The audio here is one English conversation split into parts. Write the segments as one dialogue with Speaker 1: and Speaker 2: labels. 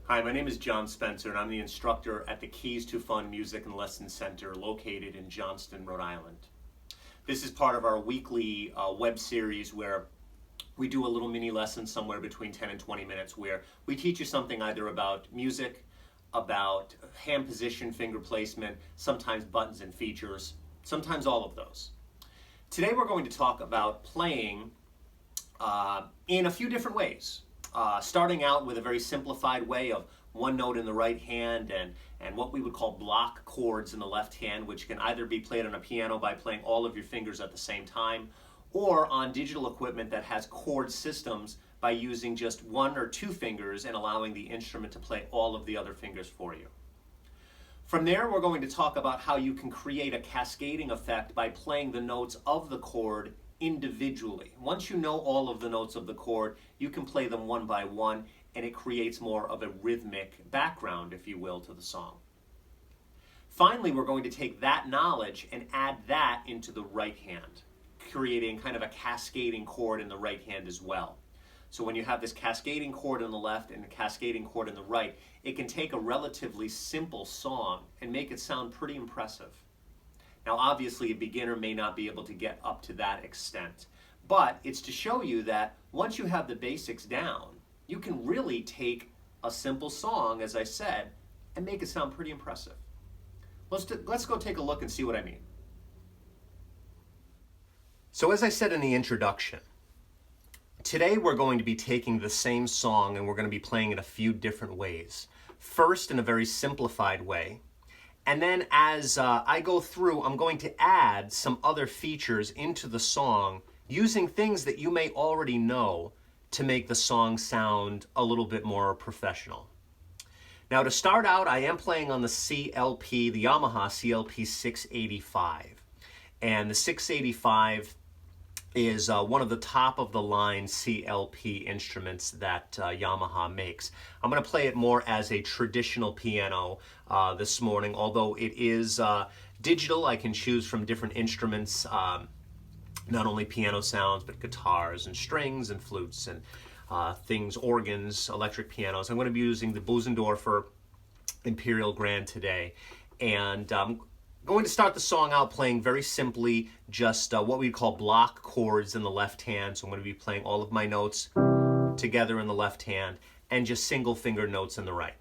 Speaker 1: Hi, my name is John Spencer, and I'm the instructor at the Keys to Fun Music and Lesson Center located in Johnston, Rhode Island. This is part of our weekly web series where we do a little mini lesson somewhere between 10 and 20 minutes where we teach you something either about music, about hand position, finger placement, sometimes buttons and features, sometimes all of those. Today we're going to talk about playing in a few different ways. Starting out with a very simplified way of one note in the right hand and what we would call block chords in the left hand, which can either be played on a piano by playing all of your fingers at the same time, or on digital equipment that has chord systems by using just one or two fingers and allowing the instrument to play all of the other fingers for you. From there, we're going to talk about how you can create a cascading effect by playing the notes of the chord individually. Once you know all of the notes of the chord, you can play them one by one, and it creates more of a rhythmic background, if you will, to the song. Finally, we're going to take that knowledge and add that into the right hand, creating kind of a cascading chord in the right hand as well. So when you have this cascading chord in the left and a cascading chord in the right, it can take a relatively simple song and make it sound pretty impressive. Now, obviously, a beginner may not be able to get up to that extent, but it's to show you that once you have the basics down, you can really take a simple song, as I said, and make it sound pretty impressive. Let's go take a look and see what I mean. So as I said in the introduction, today we're going to be taking the same song and we're going to be playing it a few different ways. First, in a very simplified way. And then as I go through, I'm going to add some other features into the song using things that you may already know to make the song sound a little bit more professional. Now to start out, I am playing on the CLP, the Yamaha CLP 685. And the 685 is one of the top of the line CLP instruments that Yamaha makes. I'm going to play it more as a traditional piano this morning, although it is digital. I can choose from different instruments, not only piano sounds, but guitars and strings and flutes and things, organs, electric pianos. I'm going to be using the Bösendorfer Imperial Grand today, and going to start the song out playing very simply just what we call block chords in the left hand. So I'm going to be playing all of my notes together in the left hand and just single finger notes in the right.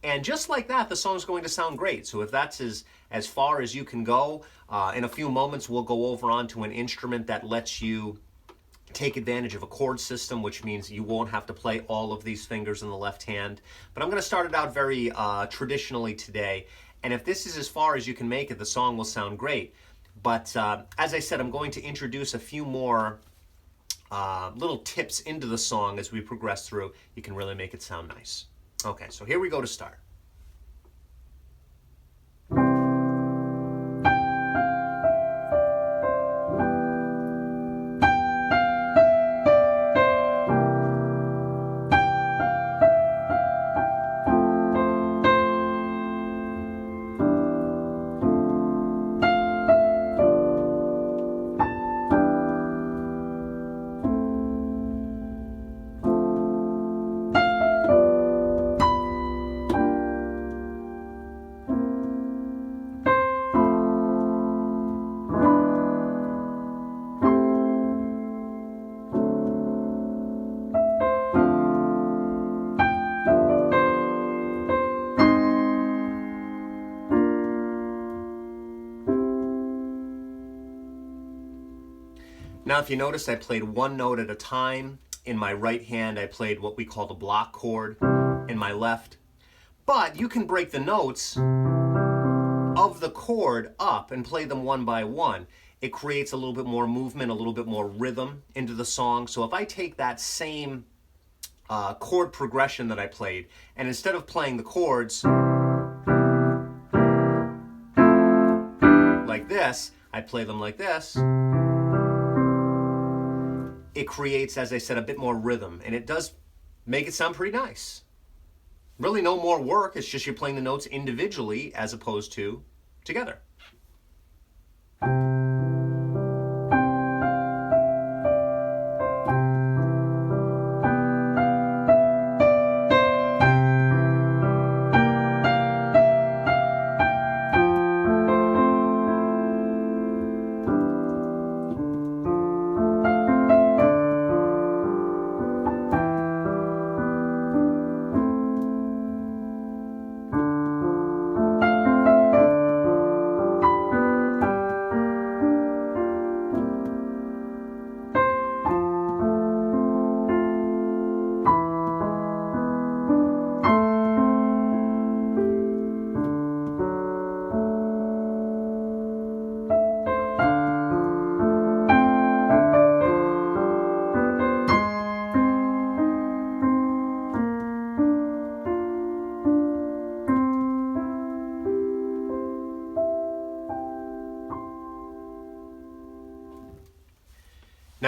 Speaker 1: And just like that, the song's going to sound great. So if that's as far as you can go, in a few moments we'll go over onto an instrument that lets you take advantage of a chord system, which means you won't have to play all of these fingers in the left hand. But I'm going to start it out very traditionally today. And if this is as far as you can make it, the song will sound great. But as I said, I'm going to introduce a few more little tips into the song as we progress through. You can really make it sound nice. Okay, so here we go to start. Now, if you notice, I played one note at a time. In my right hand, I played what we call the block chord. In my left. But you can break the notes of the chord up and play them one by one. It creates a little bit more movement, a little bit more rhythm into the song. So if I take that same chord progression that I played, and instead of playing the chords like this, I play them like this. It creates, as I said, a bit more rhythm, and it does make it sound pretty nice. Really no more work, it's just you're playing the notes individually as opposed to together.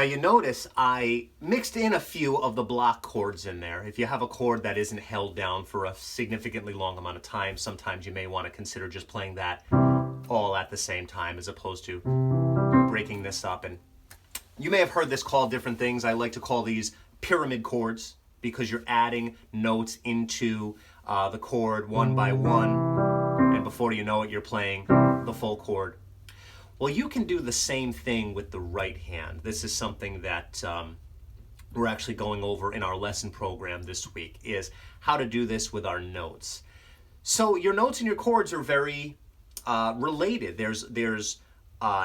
Speaker 1: you notice I mixed in a few of the block chords in there. If you have a chord that isn't held down for a significantly long amount of time, sometimes you may want to consider just playing that all at the same time as opposed to breaking this up. And you may have heard this called different things. I like to call these pyramid chords because you're adding notes into the chord one by one, and before you know it, you're playing the full chord. Well, you can do the same thing with the right hand. This is something that we're actually going over in our lesson program this week, is how to do this with our notes. So your notes and your chords are very related. There's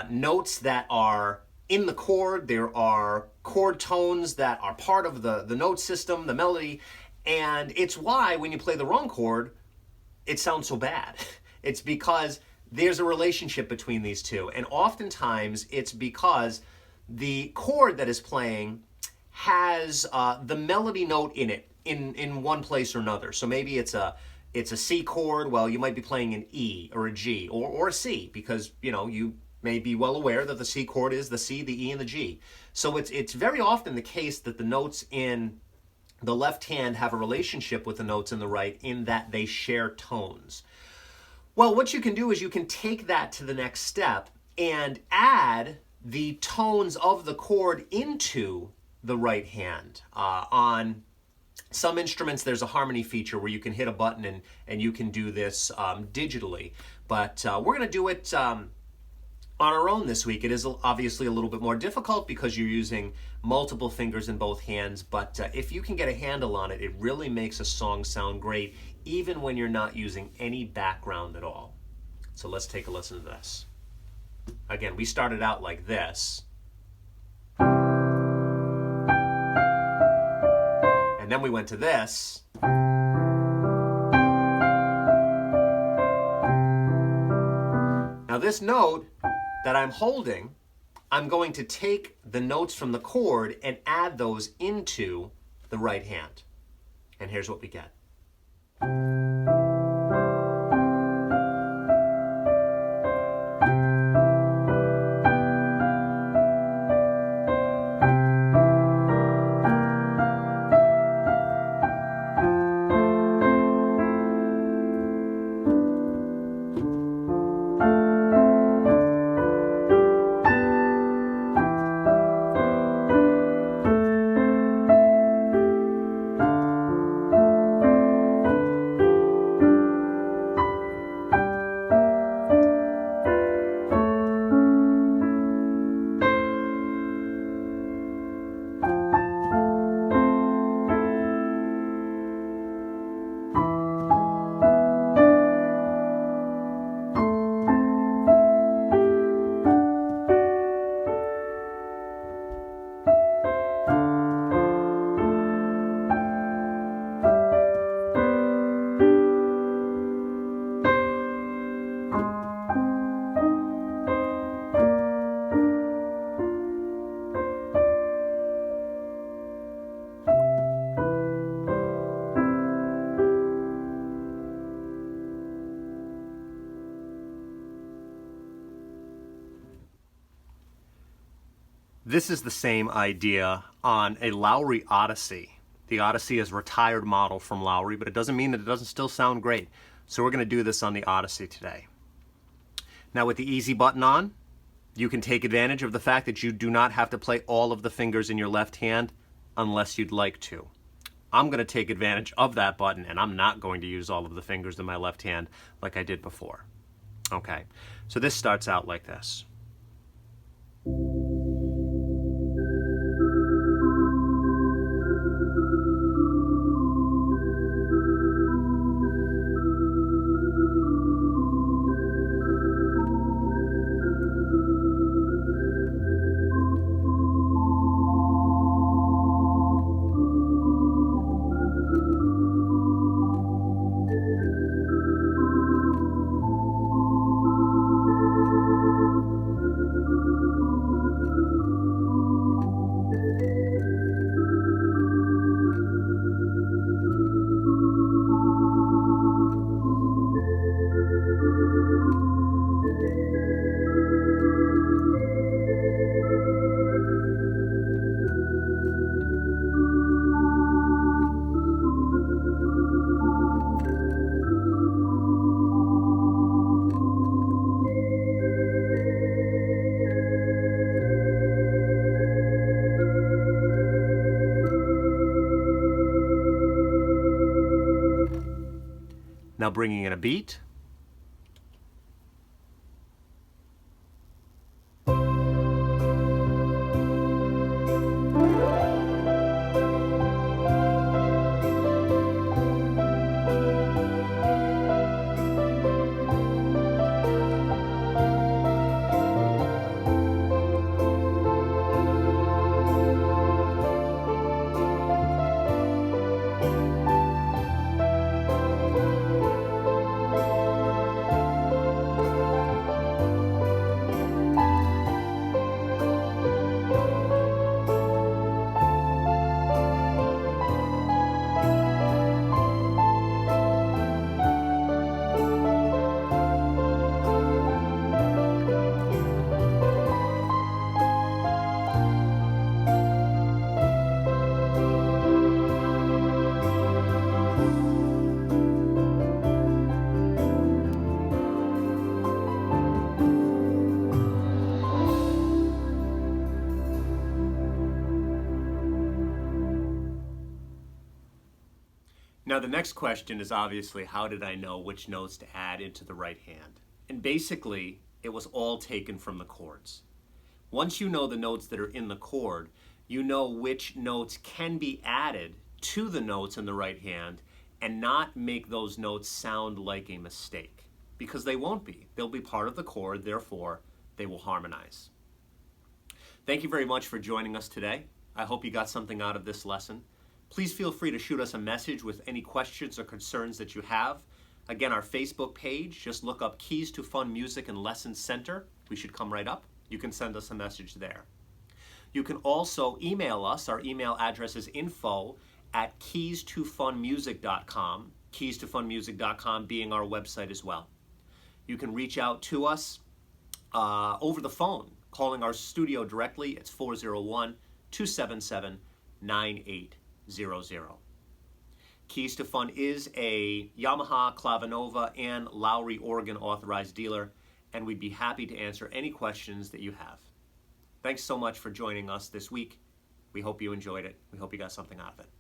Speaker 1: notes that are in the chord. There are chord tones that are part of the note system, the melody, and it's why when you play the wrong chord, it sounds so bad. It's because there's a relationship between these two, and oftentimes it's because the chord that is playing has the melody note in it in one place or another. So maybe it's a C chord. Well, you might be playing an E or a G or a C, because you may be well aware that the C chord is the C, the E, and the G. So it's very often the case that the notes in the left hand have a relationship with the notes in the right, in that they share tones. Well, what you can do is you can take that to the next step and add the tones of the chord into the right hand. On some instruments, there's a harmony feature where you can hit a button and you can do this digitally. But we're going to do it on our own this week. It is obviously a little bit more difficult because you're using multiple fingers in both hands, but if you can get a handle on it, it really makes a song sound great, even when you're not using any background at all. So let's take a listen to this. Again, we started out like this, and then we went to this. Now this note that I'm holding, I'm going to take the notes from the chord and add those into the right hand. And here's what we get. This is the same idea on a Lowrey Odyssey. The Odyssey is a retired model from Lowrey, but it doesn't mean that it doesn't still sound great. So we're going to do this on the Odyssey today. Now with the easy button on, you can take advantage of the fact that you do not have to play all of the fingers in your left hand unless you'd like to. I'm going to take advantage of that button, and I'm not going to use all of the fingers in my left hand like I did before. Okay, so this starts out like this. Now bringing in a beat. Now the next question is obviously, how did I know which notes to add into the right hand? And basically, it was all taken from the chords. Once you know the notes that are in the chord, you know which notes can be added to the notes in the right hand and not make those notes sound like a mistake, because they won't be. They'll be part of the chord, therefore they will harmonize. Thank you very much for joining us today. I hope you got something out of this lesson. Please feel free to shoot us a message with any questions or concerns that you have. Again, our Facebook page, just look up Keys to Fun Music and Lesson Center. We should come right up. You can send us a message there. You can also email us. Our email address is info@keystofunmusic.com, keystofunmusic.com being our website as well. You can reach out to us over the phone, calling our studio directly. It's 401-277-9800. Keys to Fun is a Yamaha, Clavinova, and Lowry organ authorized dealer, and we'd be happy to answer any questions that you have. Thanks so much for joining us this week. We hope you enjoyed it. We hope you got something out of it.